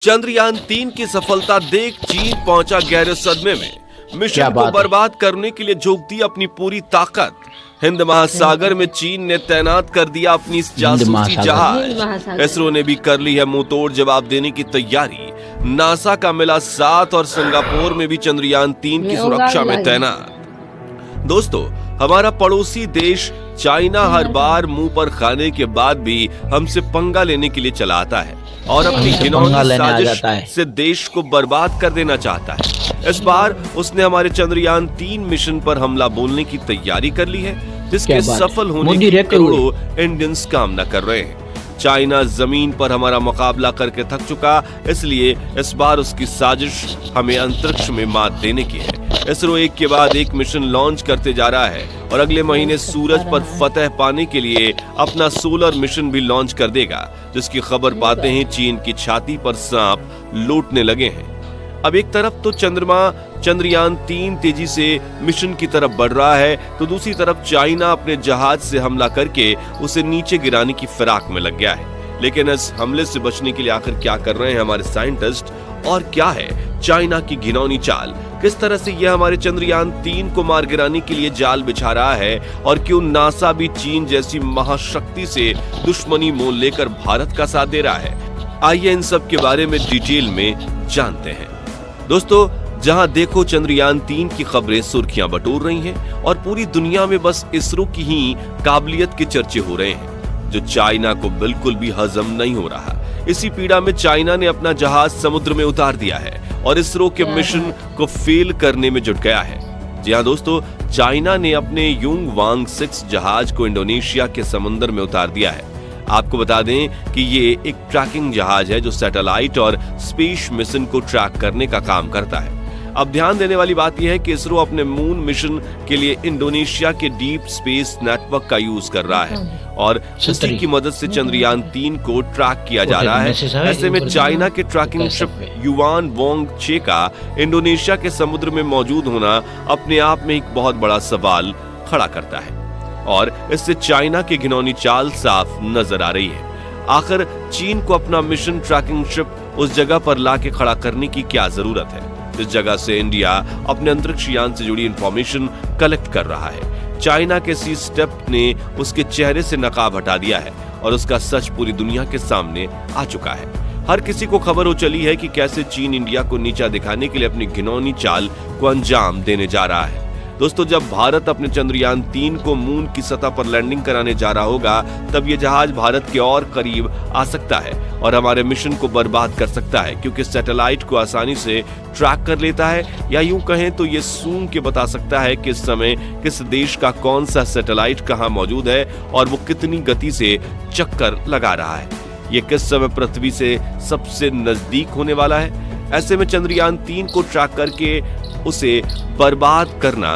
चंद्रयान-3 की सफलता देख चीन पहुंचा गहरे सदमे में। मिशन को बर्बाद करने के लिए झोंक दी अपनी पूरी ताकत। हिंद महासागर में चीन ने तैनात कर दिया अपनी जासूसी जहाज। इसरो ने भी कर ली है मुंहतोड़ जवाब देने की तैयारी। नासा का मिला साथ और सिंगापुर में भी चंद्रयान-3 की सुरक्षा में तैनात। दोस्तों, हमारा पड़ोसी देश चाइना हर बार मुंह पर खाने के बाद भी हमसे पंगा लेने के लिए चला आता है और अपनी घिनौनी साजिश से देश को बर्बाद कर देना चाहता है। इस बार उसने हमारे चंद्रयान-3 मिशन पर हमला बोलने की तैयारी कर ली है, जिसके सफल होने की करोड़ों इंडियंस कामना कर रहे हैं। चाइना जमीन पर हमारा मुकाबला करके थक चुका, इसलिए इस बार उसकी साजिश हमें अंतरिक्ष में मात देने की है। इसरो एक के बाद एक मिशन लॉन्च करते जा रहा है और अगले महीने सूरज पर फतह पाने के लिए अपना सोलर मिशन भी लॉन्च कर देगा, जिसकी खबर पाते ही चीन की छाती पर सांप लौटने लगे हैं। अब एक तरफ तो चंद्रयान-3 तेजी से मिशन की तरफ बढ़ रहा है, तो दूसरी तरफ चाइना अपने जहाज से हमला करके उसे नीचे गिराने की फिराक में लग गया है। लेकिन इस हमले से बचने के लिए आखिर क्या कर रहे हैं हमारे साइंटिस्ट, और क्या है चाइना की घिनौनी चाल? किस तरह से यह हमारे चंद्रयान-3 को मार गिराने के लिए जाल बिछा रहा है, और क्यों नासा भी चीन जैसी महाशक्ति से दुश्मनी मोल लेकर भारत का साथ दे रहा है? आइए इन सब के बारे में डिटेल में जानते हैं। दोस्तों, जहां देखो चंद्रयान-3 की खबरें सुर्खियां बटोर रही हैं और पूरी दुनिया में बस इसरो की ही काबिलियत के चर्चे हो रहे हैं, जो चाइना को बिल्कुल भी हजम नहीं हो रहा। इसी पीड़ा में चाइना ने अपना जहाज समुद्र में उतार दिया है और इसरो के मिशन को फेल करने में जुट गया है। जी हाँ दोस्तों, चाइना ने अपने युंग वांग 6 जहाज को इंडोनेशिया के समुद्र में उतार दिया है। आपको बता दें कि ये एक ट्रैकिंग जहाज है जो सैटेलाइट और स्पेस मिशन को ट्रैक करने का काम करता है। अब ध्यान देने वाली बात यह है कि इसरो अपने मून मिशन के लिए इंडोनेशिया के डीप स्पेस नेटवर्क का यूज कर रहा है और उसी की मदद से चंद्रयान-3 को ट्रैक किया जा रहा है। ऐसे में चाइना के ट्रैकिंग शिप युआन वोंग 6 का इंडोनेशिया के समुद्र में मौजूद होना अपने आप में एक बहुत बड़ा सवाल खड़ा करता है और इससे चाइना की घिनौनी चाल साफ नजर आ रही है। आखिर चीन को अपना मिशन ट्रैकिंग शिप उस जगह पर लाके खड़ा करने की क्या जरूरत है? इस जगह से इंडिया अपने अंतरिक्ष यान से जुड़ी इंफॉर्मेशन कलेक्ट कर रहा है। चाइना के सी स्टेप ने उसके चेहरे से नकाब हटा दिया है और उसका सच पूरी दुनिया के सामने आ चुका है। हर किसी को खबर हो चली है कि कैसे चीन इंडिया को नीचा दिखाने के लिए अपनी घिनौनी चाल को अंजाम देने जा रहा है। दोस्तों, जब भारत अपने चंद्रयान-3 को मून की सतह पर लैंडिंग कराने जा रहा होगा, तब ये जहाज भारत के और करीब आ सकता है और हमारे मिशन को बर्बाद कर सकता है, क्योंकि सैटेलाइट को आसानी से ट्रैक कर लेता है, या यूं कहें तो ये सूंघ के बता सकता है कि इस समय किस देश का कौन सा सैटेलाइट कहां मौजूद है और वो कितनी गति से चक्कर लगा रहा है, ये किस समय पृथ्वी से सबसे नजदीक होने वाला है। ऐसे में चंद्रयान-3 को ट्रैक करके उसे बर्बाद करना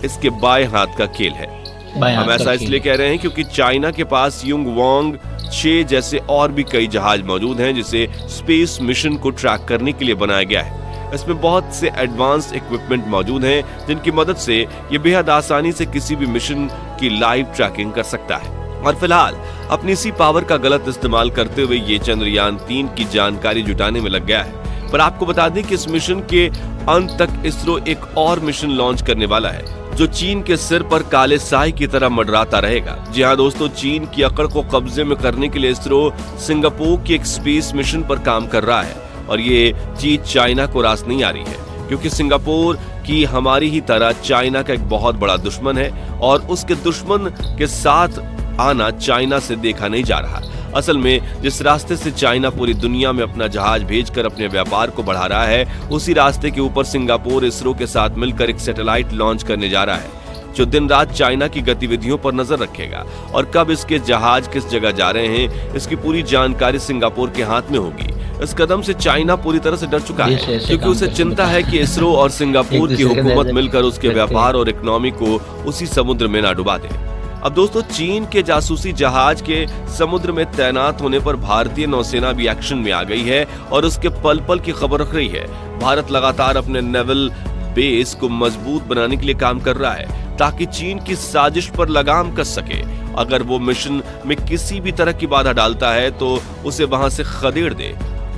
इसके बाएं हाथ का खेल है। हम ऐसा इसलिए कह रहे हैं क्योंकि चाइना के पास युंग वांग 6 जैसे और भी कई जहाज मौजूद हैं, जिसे स्पेस मिशन को ट्रैक करने के लिए बनाया गया है। इसमें बहुत से एडवांस इक्विपमेंट मौजूद हैं, जिनकी मदद से ये बेहद आसानी से किसी भी मिशन की लाइव ट्रैकिंग कर सकता है। और फिलहाल अपनी इसी पावर का गलत इस्तेमाल करते हुए ये चंद्रयान-3 की जानकारी जुटाने में लग गया है। पर आपको बता दें कि इस मिशन के अंत तक इसरो एक और मिशन लॉन्च करने वाला है, जो चीन के सिर पर काले साए की तरह मंडराता रहेगा। जी हाँ दोस्तों, चीन की अकड़ को कब्जे में करने के लिए इसरो सिंगापुर की एक स्पेस मिशन पर काम कर रहा है और ये चीज चाइना को रास नहीं आ रही है, क्योंकि सिंगापुर की हमारी ही तरह चाइना का एक बहुत बड़ा दुश्मन है और उसके दुश्मन के साथ आना चाइना से देखा नहीं जा रहा। असल में जिस रास्ते से चाइना पूरी दुनिया में अपना जहाज भेजकर अपने व्यापार को बढ़ा रहा है, उसी रास्ते के ऊपर सिंगापुर इसरो के साथ मिलकर एक सैटेलाइट लॉन्च करने जा रहा है, जो दिन रात चाइना की गतिविधियों पर नजर रखेगा और कब इसके जहाज किस जगह जा रहे हैं, इसकी पूरी जानकारी सिंगापुर के हाथ में होगी। इस कदम से चाइना पूरी तरह से डर चुका है, क्योंकि उसे चिंता है कि इसरो और सिंगापुर की हुकूमत मिलकर उसके व्यापार और इकोनॉमी को उसी समुद्र में ना डुबा दे। अब दोस्तों, चीन के जासूसी जहाज के समुद्र में तैनात होने पर भारतीय नौसेना भी एक्शन में आ गई है और उसके पल पल की खबर रख रही है। भारत लगातार अपने नेवल बेस को मजबूत बनाने के लिए काम कर रहा है, ताकि चीन की साजिश पर लगाम कस सके। अगर वो मिशन में किसी भी तरह की बाधा डालता है तो उसे वहां से खदेड़ दे।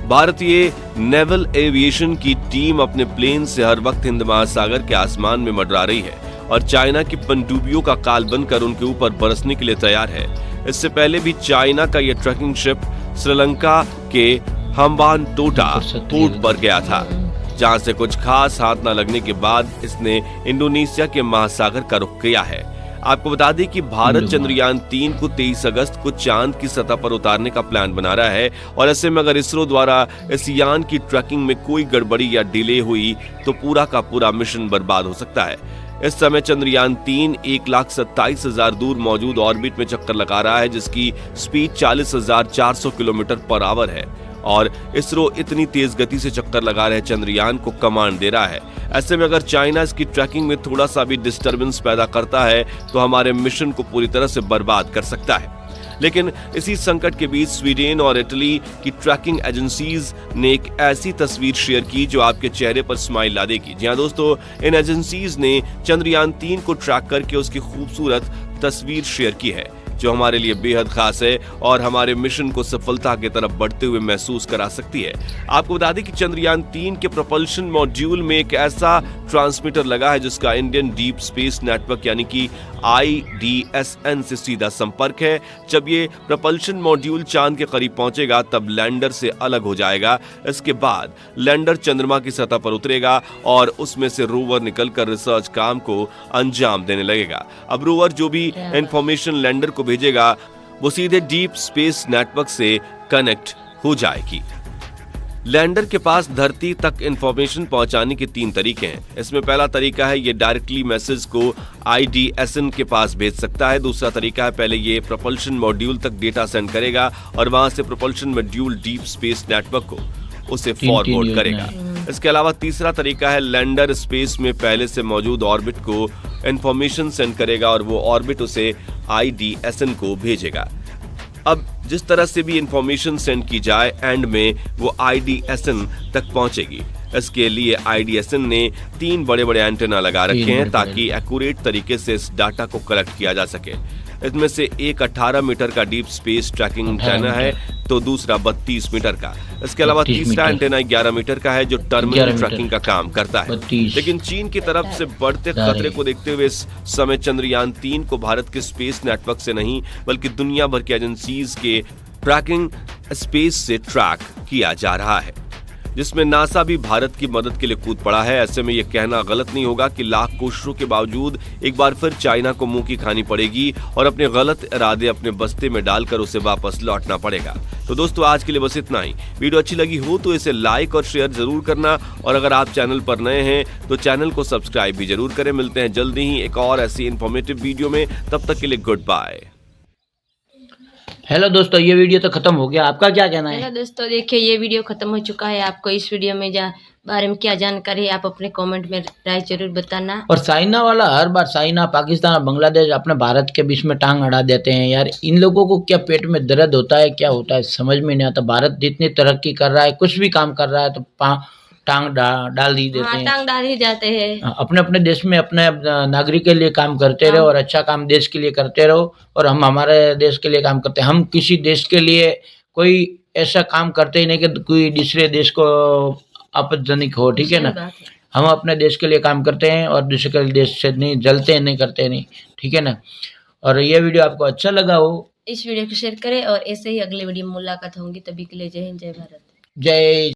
भारतीय नेवल एविएशन की टीम अपने प्लेन से हर वक्त हिंद महासागर के आसमान में मंडरा रही है और चाइना की पनडुब्बियों का काल बनकर उनके ऊपर बरसने के लिए तैयार है। इससे पहले भी चाइना का यह ट्रैकिंग शिप श्रीलंका के हम्बानटोटा पोर्ट पर गया था, जहां से कुछ खास हाथ न लगने के बाद इसने इंडोनेशिया के महासागर का रुख किया है। आपको बता दें कि भारत चंद्रयान 3 को 23 अगस्त को चांद की सतह पर उतारने का प्लान बना रहा है और ऐसे में अगर इसरो द्वारा इस यान की ट्रैकिंग में कोई गड़बड़ी या डिले हुई तो पूरा का पूरा मिशन बर्बाद हो सकता है। इस समय चंद्रयान 3 1,27,000 दूर मौजूद ऑर्बिट में चक्कर लगा रहा है, जिसकी स्पीड 40,400 किलोमीटर पर आवर है और इसरो इतनी तेज गति से चक्कर लगा रहे चंद्रयान को कमांड दे रहा है। ऐसे में अगर चाइना इसकी ट्रैकिंग में थोड़ा सा भी डिस्टरबेंस पैदा करता है तो हमारे मिशन को पूरी तरह से बर्बाद कर सकता है। लेकिन इसी संकट के बीच स्वीडन और इटली की ट्रैकिंग एजेंसीज ने एक ऐसी तस्वीर शेयर की जो आपके चेहरे पर स्माइल ला देगी। जी हाँ दोस्तों, इन एजेंसीज ने चंद्रयान 3 को ट्रैक करके उसकी खूबसूरत तस्वीर शेयर की है, जो हमारे लिए बेहद खास है और हमारे मिशन को सफलता की तरफ बढ़ते हुए महसूस करा सकती है। आपको बता दें कि चंद्रयान 3 के प्रोपल्शन मॉड्यूल में एक ऐसा ट्रांसमीटर लगा है जिसका इंडियन डीप स्पेस नेटवर्क यानी कि IDSN से सीधा संपर्क है। जब ये प्रोपल्शन मॉड्यूल चांद के करीब पहुंचेगा तब लैंडर से अलग हो जाएगा। इसके बाद लैंडर चंद्रमा की सतह पर उतरेगा और उसमें से रोवर निकलकर रिसर्च काम को अंजाम देने लगेगा। अब रोवर जो भी इंफॉर्मेशन लैंडर को भेजेगा वो सीधे डीप स्पेस नेटवर्क से कनेक्ट हो जाएगी। लैंडर के पास धरती तक इंफॉर्मेशन पहुंचाने के 3 तरीके हैं। इसमें पहला तरीका है ये डायरेक्टली मैसेज को IDSN के पास भेज सकता है। दूसरा तरीका है पहले ये प्रोपल्शन मॉड्यूल तक डेटा सेंड करेगा और वहां से propulsion module deep space network को उसे फॉरवर्ड करेगा। इसके अलावा तीसरा तरीका है लैंडर स्पेस में पहले से मौजूद ऑर्बिट को इंफॉर्मेशन सेंड करेगा और वो ऑर्बिट उसे IDSN को भेजेगा। अब जिस तरह से भी इंफॉर्मेशन सेंड की जाए एंड में वो IDSN तक पहुंचेगी। इसके लिए IDSN ने 3 बड़े-बड़े एंटेना लगा रखे हैं ताकि एक्यूरेट तरीके से इस डाटा को कलेक्ट किया जा सके। इसमें से एक 18 मीटर का डीप स्पेस ट्रैकिंग एंटेना है तो दूसरा 32 मीटर का। इसके अलावा तीसरा एंटेना 11 मीटर का है जो टर्मिनल ट्रैकिंग का काम करता है। लेकिन चीन की तरफ से बढ़ते खतरे को देखते हुए इस समय चंद्रयान 3 को भारत के स्पेस नेटवर्क से नहीं बल्कि दुनिया भर की एजेंसीज के ट्रैकिंग स्पेस से ट्रैक किया जा रहा है, जिसमें नासा भी भारत की मदद के लिए कूद पड़ा है। ऐसे में यह कहना गलत नहीं होगा कि लाख कोशिशों के बावजूद एक बार फिर चाइना को मुंह की खानी पड़ेगी और अपने गलत इरादे अपने बस्ते में डालकर उसे वापस लौटना पड़ेगा। तो दोस्तों आज के लिए बस इतना ही। वीडियो अच्छी लगी हो तो इसे लाइक और शेयर जरूर करना और अगर आप चैनल पर नए हैं तो चैनल को सब्सक्राइब भी जरूर करें। मिलते हैं जल्दी ही एक और ऐसी इन्फॉर्मेटिव वीडियो में, तब तक के लिए गुड बाय। हेलो दोस्तों, ये वीडियो तो खत्म हो गया, आपका क्या कहना है? हेलो दोस्तों, देखिए ये वीडियो खत्म हो चुका है। आपको इस वीडियो में बारे में क्या जानकारी है आप अपने कमेंट में राय जरूर बताना। और चाइना वाला हर बार चाइना, पाकिस्तान और बांग्लादेश अपने भारत के बीच में टांग अड़ा देते हैं यार। इन लोगों को क्या पेट में दर्द होता है, क्या होता है समझ में नहीं आता। भारत जितनी तरक्की कर रहा है, कुछ भी काम कर रहा है तो टांग डाल ही देते हैं। टांग डाल ही जाते हैं। अपने अपने देश में अपने नागरिक के लिए काम करते रहो और अच्छा काम देश के लिए करते रहो और हम हमारे देश के लिए काम करते हैं। हम किसी देश के लिए कोई ऐसा काम करते ही नहीं कि कोई दूसरे देश को आपत्तिजनक हो, ठीक है ना। हम अपने देश के लिए काम करते हैं और दूसरे देश से नहीं जलते नहीं करते नहीं, ठीक है ना। और ये वीडियो आपको अच्छा लगा हो इस वीडियो को शेयर करें और ऐसे ही अगले वीडियो में मुलाकात होंगी। तभी के लिए जय हिंद, जय भारत, जय।